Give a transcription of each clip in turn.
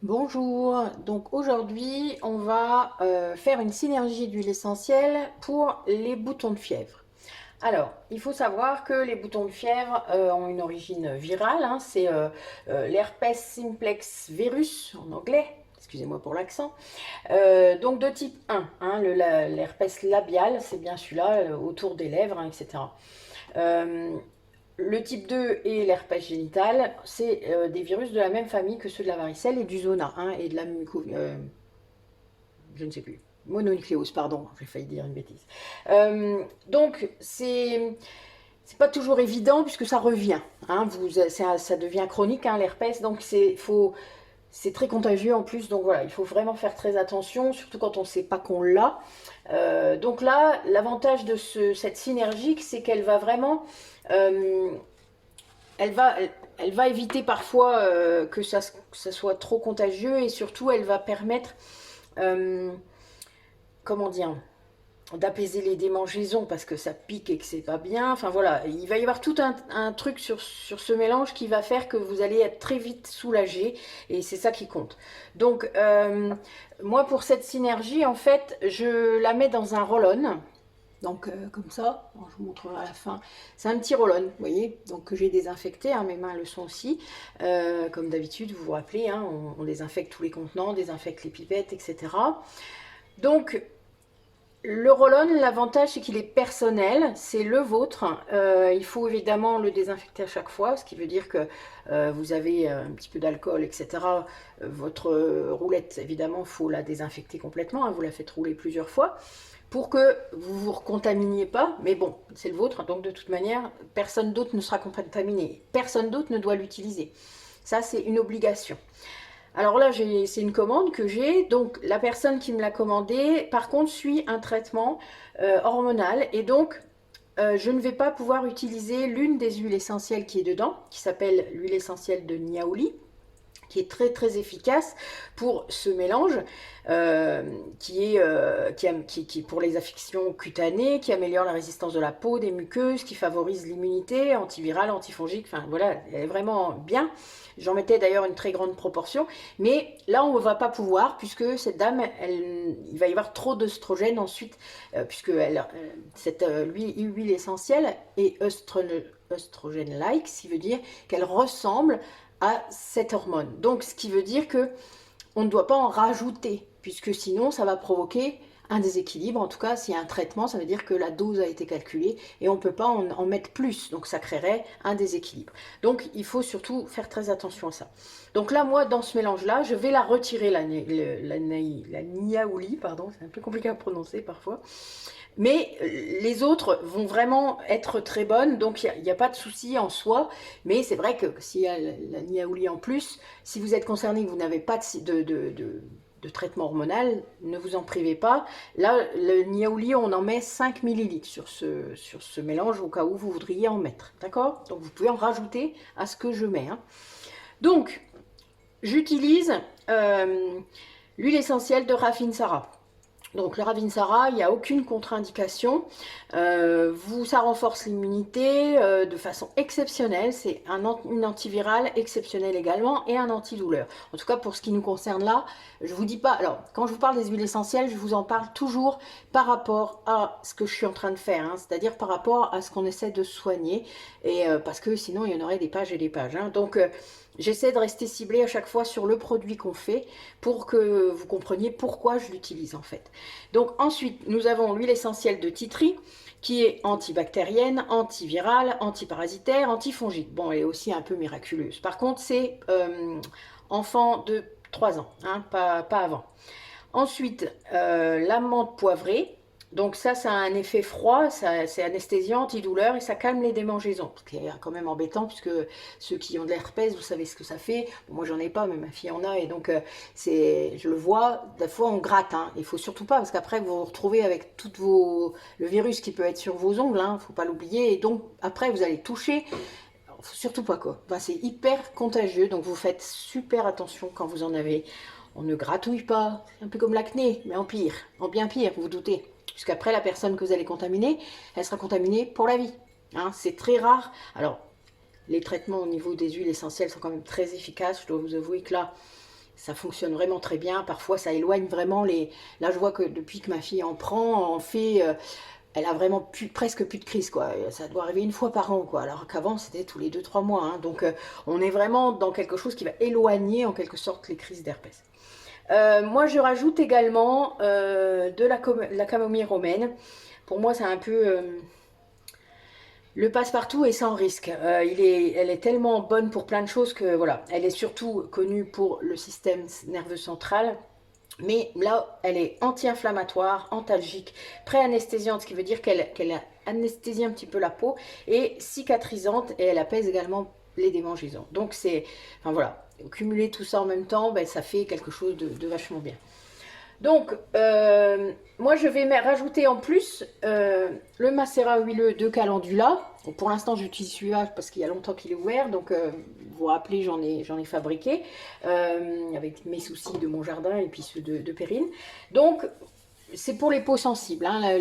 Bonjour, donc aujourd'hui on va faire une synergie d'huile essentielle pour les boutons de fièvre. Alors, il faut savoir que les boutons de fièvre ont une origine virale, hein, c'est l'herpès simplex virus en anglais, excusez-moi pour l'accent. Donc de type 1, hein, l'herpès labial, c'est bien celui-là, autour des lèvres, hein, etc. Euh, le type 2 et l'herpès génital, c'est des virus de la même famille que ceux de la varicelle et du zona, hein, et de la je ne sais plus, mononucléose, pardon, j'ai failli dire une bêtise. Donc c'est pas toujours évident puisque ça revient, hein, ça devient chronique, hein, l'herpès, donc c'est très contagieux en plus, donc voilà, il faut vraiment faire très attention, surtout quand on ne sait pas qu'on l'a. Donc là, l'avantage de cette synergique, c'est qu'elle va vraiment euh, elle va, elle va éviter parfois que ça soit trop contagieux et surtout elle va permettre, euh, comment dire, d'apaiser les démangeaisons parce que ça pique et que c'est pas bien. Enfin voilà, il va y avoir tout un truc sur ce mélange qui va faire que vous allez être très vite soulagé et c'est ça qui compte. Donc moi pour cette synergie en fait je la mets dans un roll-on. Donc comme ça, je vous montrerai à la fin. C'est un petit roll-on, vous voyez, donc que j'ai désinfecté, hein, mes mains le sont aussi. Comme d'habitude, vous vous rappelez, hein, on désinfecte tous les contenants, on désinfecte les pipettes, etc. Donc le roll-on, l'avantage c'est qu'il est personnel, c'est le vôtre. Il faut évidemment le désinfecter à chaque fois, ce qui veut dire que vous avez un petit peu d'alcool, etc. Votre roulette, évidemment, il faut la désinfecter complètement, hein, vous la faites rouler plusieurs fois pour que vous ne vous recontaminiez pas, mais bon, c'est le vôtre, donc de toute manière, personne d'autre ne sera contaminé, personne d'autre ne doit l'utiliser. Ça, c'est une obligation. Alors là, c'est une commande que j'ai, donc la personne qui me l'a commandé, par contre, suit un traitement hormonal, et donc je ne vais pas pouvoir utiliser l'une des huiles essentielles qui est dedans, qui s'appelle l'huile essentielle de Niaouli, qui est très très efficace pour ce mélange qui pour les affections cutanées, qui améliore la résistance de la peau, des muqueuses, qui favorise l'immunité, antivirale, antifongique, enfin voilà, elle est vraiment bien. J'en mettais d'ailleurs une très grande proportion, mais là on ne va pas pouvoir puisque cette dame, il va y avoir trop d'œstrogène ensuite, puisque cette huile essentielle est œstrogène-like, ce qui veut dire qu'elle ressemble à cette hormone. Donc, ce qui veut dire que on ne doit pas en rajouter, puisque sinon, ça va provoquer un déséquilibre. En tout cas, s'il y a un traitement, ça veut dire que la dose a été calculée et on ne peut pas en mettre plus. Donc, ça créerait un déséquilibre. Donc, il faut surtout faire très attention à ça. Donc là, moi, dans ce mélange-là, je vais la retirer, la niaouli, pardon, c'est un peu compliqué à prononcer parfois. Mais les autres vont vraiment être très bonnes, donc il n'y a pas de souci en soi. Mais c'est vrai que s'il y a la niaouli en plus, si vous êtes concerné, que vous n'avez pas de traitement hormonal, ne vous en privez pas. Là, le niaouli, on en met 5 millilitres sur ce mélange au cas où vous voudriez en mettre. D'accord? Donc vous pouvez en rajouter à ce que je mets, hein. Donc, j'utilise l'huile essentielle de Rafinsara. Donc le Ravinsara, il n'y a aucune contre-indication. Ça renforce l'immunité de façon exceptionnelle. C'est une antivirale exceptionnelle également et un antidouleur. En tout cas, pour ce qui nous concerne là, je vous dis pas. Alors, quand je vous parle des huiles essentielles, je vous en parle toujours par rapport à ce que je suis en train de faire, hein, c'est-à-dire par rapport à ce qu'on essaie de soigner. Et parce que sinon, il y en aurait des pages et des pages, hein. Donc, j'essaie de rester ciblée à chaque fois sur le produit qu'on fait pour que vous compreniez pourquoi je l'utilise en fait. Donc ensuite, nous avons l'huile essentielle de titri qui est antibactérienne, antivirale, antiparasitaire, antifongique. Bon, elle est aussi un peu miraculeuse. Par contre, c'est enfant de 3 ans, hein, pas avant. Ensuite, la menthe poivrée. Donc ça a un effet froid, c'est anesthésiant, antidouleur et ça calme les démangeaisons. Ce qui est quand même embêtant puisque ceux qui ont de l'herpès, vous savez ce que ça fait. Bon, moi j'en ai pas, mais ma fille en a et donc je le vois. Des fois on gratte, hein. Il faut surtout pas parce qu'après vous vous retrouvez avec le virus qui peut être sur vos ongles, hein, faut pas l'oublier. Et donc après vous allez toucher. Faut surtout pas quoi. Enfin, c'est hyper contagieux, donc vous faites super attention quand vous en avez. On ne gratouille pas, c'est un peu comme l'acné, mais en pire, en bien pire, vous vous doutez. Puisqu'après, la personne que vous allez contaminer, elle sera contaminée pour la vie, hein. C'est très rare. Alors, les traitements au niveau des huiles essentielles sont quand même très efficaces. Je dois vous avouer que là, ça fonctionne vraiment très bien. Parfois, ça éloigne vraiment les... Là, je vois que depuis que ma fille en prend, en fait, elle a vraiment presque plus de crise, quoi. Ça doit arriver une fois par an, quoi. Alors qu'avant, c'était tous les 2 3 mois, hein. Donc, on est vraiment dans quelque chose qui va éloigner, en quelque sorte, les crises d'herpès. Moi, je rajoute également de la camomille romaine. Pour moi, c'est un peu le passe-partout et sans risque. Elle est tellement bonne pour plein de choses que voilà. Elle est surtout connue pour le système nerveux central. Mais là, elle est anti-inflammatoire, antalgique, pré-anesthésiante, ce qui veut dire qu'elle anesthésie un petit peu la peau, et cicatrisante, et elle apaise également les démangeaisons. Donc c'est, enfin voilà, cumuler tout ça en même temps, ben, ça fait quelque chose de vachement bien. Donc, moi je vais rajouter en plus le macérat huileux de calendula. Donc, pour l'instant j'utilise celui-là parce qu'il y a longtemps qu'il est ouvert, donc vous vous rappelez, j'en ai fabriqué avec mes soucis de mon jardin et puis ceux de Perrine. Donc c'est pour les peaux sensibles, hein.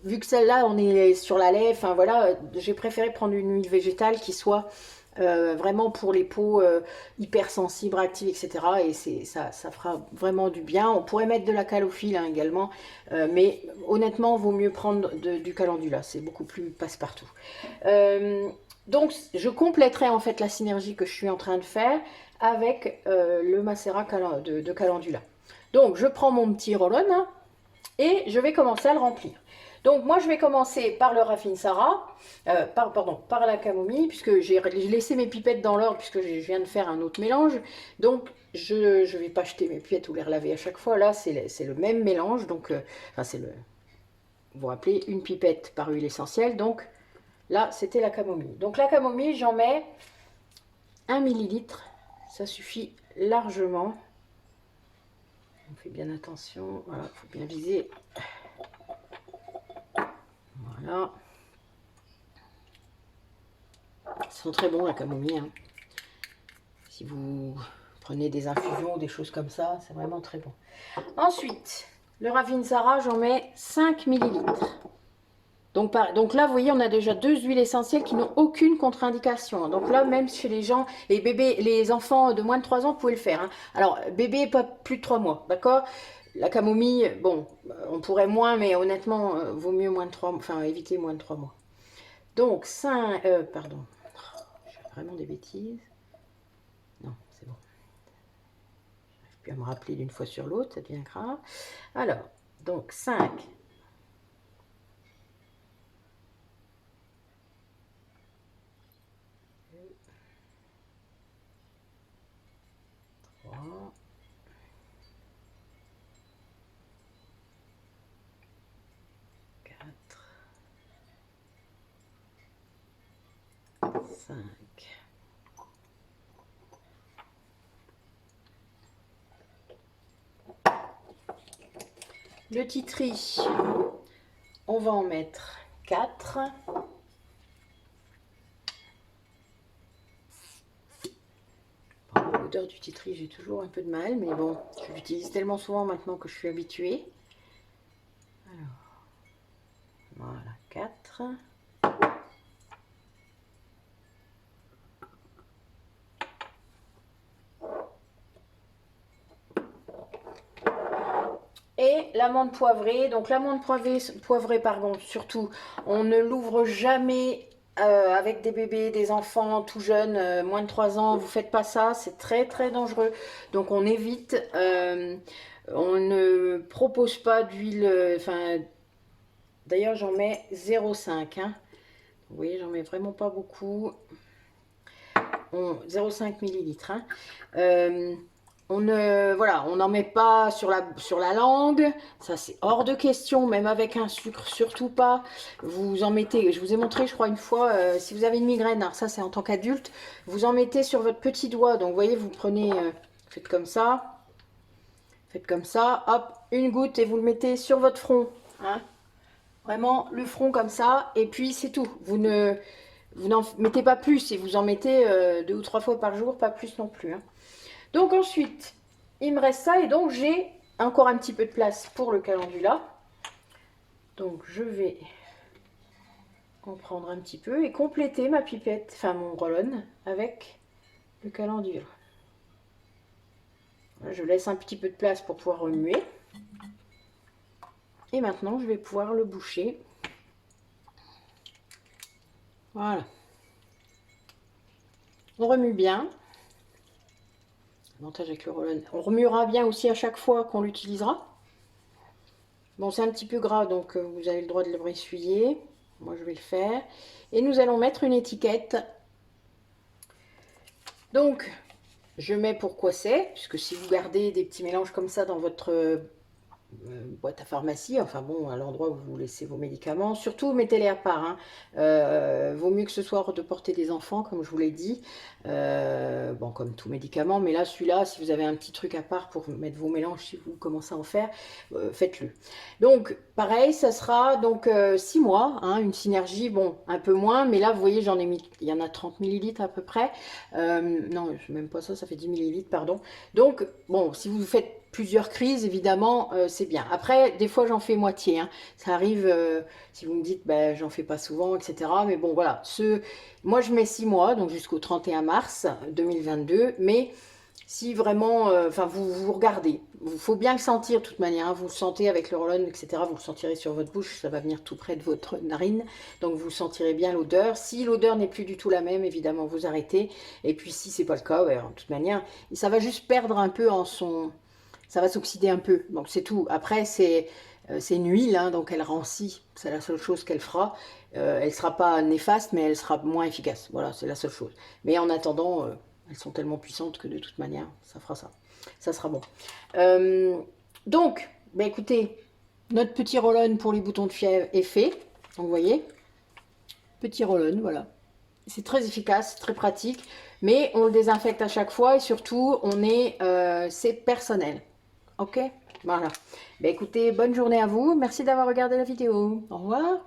Vu que celle-là on est sur la lait, enfin voilà, j'ai préféré prendre une huile végétale qui soit vraiment pour les peaux hypersensibles, réactives, etc. Et ça fera vraiment du bien. On pourrait mettre de la calophylle, hein, également, mais honnêtement, vaut mieux prendre du calendula. C'est beaucoup plus passe-partout. Donc, je compléterai en fait la synergie que je suis en train de faire avec le macérat de calendula. Donc, je prends mon petit roll-on, hein, et je vais commencer à le remplir. Donc moi je vais commencer par le Rafinsara, par la camomille, puisque j'ai laissé mes pipettes dans l'ordre, puisque je viens de faire un autre mélange. Donc je ne vais pas jeter mes pipettes ou les relaver à chaque fois. Là c'est le même mélange, donc enfin c'est le, vous vous rappelez, une pipette par huile essentielle. Donc là c'était la camomille. Donc la camomille, j'en mets 1 millilitre, ça suffit largement. On fait bien attention, voilà, il faut bien viser. Voilà. Ils sont très bons, la camomille, hein. Si vous prenez des infusions ou des choses comme ça, c'est vraiment très bon. Ensuite, le Ravinsara, j'en mets 5 millilitres. Donc là, vous voyez, on a déjà 2 huiles essentielles qui n'ont aucune contre-indication. Donc là, même chez les gens, les bébés, les enfants de moins de 3 ans, vous pouvez le faire, hein. Alors, bébé, pas plus de 3 mois, d'accord? La camomille, bon, on pourrait moins, mais honnêtement, vaut mieux moins de 3 mois, enfin, éviter moins de 3 mois. Donc, pardon, je fais vraiment des bêtises. Non, c'est bon. J'arrive plus à me rappeler d'une fois sur l'autre, ça devient grave. Alors, donc 5. 3. 4. 5. Le titri, on va en mettre 4. L'odeur du titri, j'ai toujours un peu de mal, mais bon, je l'utilise tellement souvent maintenant que je suis habituée. Alors, voilà, 4. Et l'amande poivrée, donc l'amande poivrée, pardon, surtout, on ne l'ouvre jamais avec des bébés, des enfants tout jeunes, moins de 3 ans, vous faites pas ça, c'est très très dangereux. Donc on évite, on ne propose pas d'huile, enfin, d'ailleurs j'en mets 0,5, hein. Vous voyez, j'en mets vraiment pas beaucoup. 0,5 millilitres, hein. On n'en met pas sur la langue, ça c'est hors de question, même avec un sucre, surtout pas. Vous en mettez, je vous ai montré je crois une fois, si vous avez une migraine, alors ça c'est en tant qu'adulte, vous en mettez sur votre petit doigt, donc vous voyez, vous prenez, faites comme ça, hop, une goutte et vous le mettez sur votre front, hein. Vraiment le front comme ça, et puis c'est tout, vous n'en mettez pas plus, et vous en mettez 2 ou 3 fois par jour, pas plus non plus, hein. Donc ensuite, il me reste ça et donc j'ai encore un petit peu de place pour le calendula. Donc je vais en prendre un petit peu et compléter ma pipette, enfin mon roll-on avec le calendula. Je laisse un petit peu de place pour pouvoir remuer. Et maintenant, je vais pouvoir le boucher. Voilà. On remue bien. L'avantage avec le roll-on. On remuera bien aussi à chaque fois qu'on l'utilisera. Bon, c'est un petit peu gras, donc vous avez le droit de le essuyer. Moi, je vais le faire. Et nous allons mettre une étiquette. Donc, je mets pourquoi c'est, puisque si vous gardez des petits mélanges comme ça dans votre boîte à pharmacie, enfin bon, à l'endroit où vous laissez vos médicaments, surtout mettez-les à part, hein. Vaut mieux que ce soit hors de portée des enfants, comme je vous l'ai dit, bon, comme tout médicament, mais là, celui-là, si vous avez un petit truc à part pour mettre vos mélanges, si vous commencez à en faire, faites-le. Donc, pareil, ça sera donc 6 mois, hein, une synergie, bon, un peu moins, mais là, vous voyez, j'en ai mis, il y en a 30 millilitres à peu près, non, même pas ça, ça fait 10 millilitres, pardon. Donc, bon, si vous faites plusieurs crises, évidemment, c'est bien. Après, des fois, j'en fais moitié, hein. Ça arrive, si vous me dites, ben, j'en fais pas souvent, etc. Mais bon, voilà. Moi, je mets 6 mois, donc jusqu'au 31 mars 2022. Mais si vraiment, enfin, vous regardez. Il faut bien le sentir de toute manière, hein. Vous le sentez avec le roll-on, etc. Vous le sentirez sur votre bouche. Ça va venir tout près de votre narine. Donc, vous sentirez bien l'odeur. Si l'odeur n'est plus du tout la même, évidemment, vous arrêtez. Et puis, si c'est pas le cas, ben, de toute manière, ça va juste perdre un peu en son... Ça va s'oxyder un peu, donc c'est tout. Après, c'est une huile, hein, donc elle rancit. C'est la seule chose qu'elle fera. Elle ne sera pas néfaste, mais elle sera moins efficace. Voilà, c'est la seule chose. Mais en attendant, elles sont tellement puissantes que de toute manière, ça fera ça. Ça sera bon. Donc, bah écoutez, notre petit roll-on pour les boutons de fièvre est fait. Donc, vous voyez, petit roll-on, voilà. C'est très efficace, très pratique. Mais on le désinfecte à chaque fois et surtout, c'est personnel. Ok, voilà. Ben écoutez, bonne journée à vous. Merci d'avoir regardé la vidéo. Au revoir.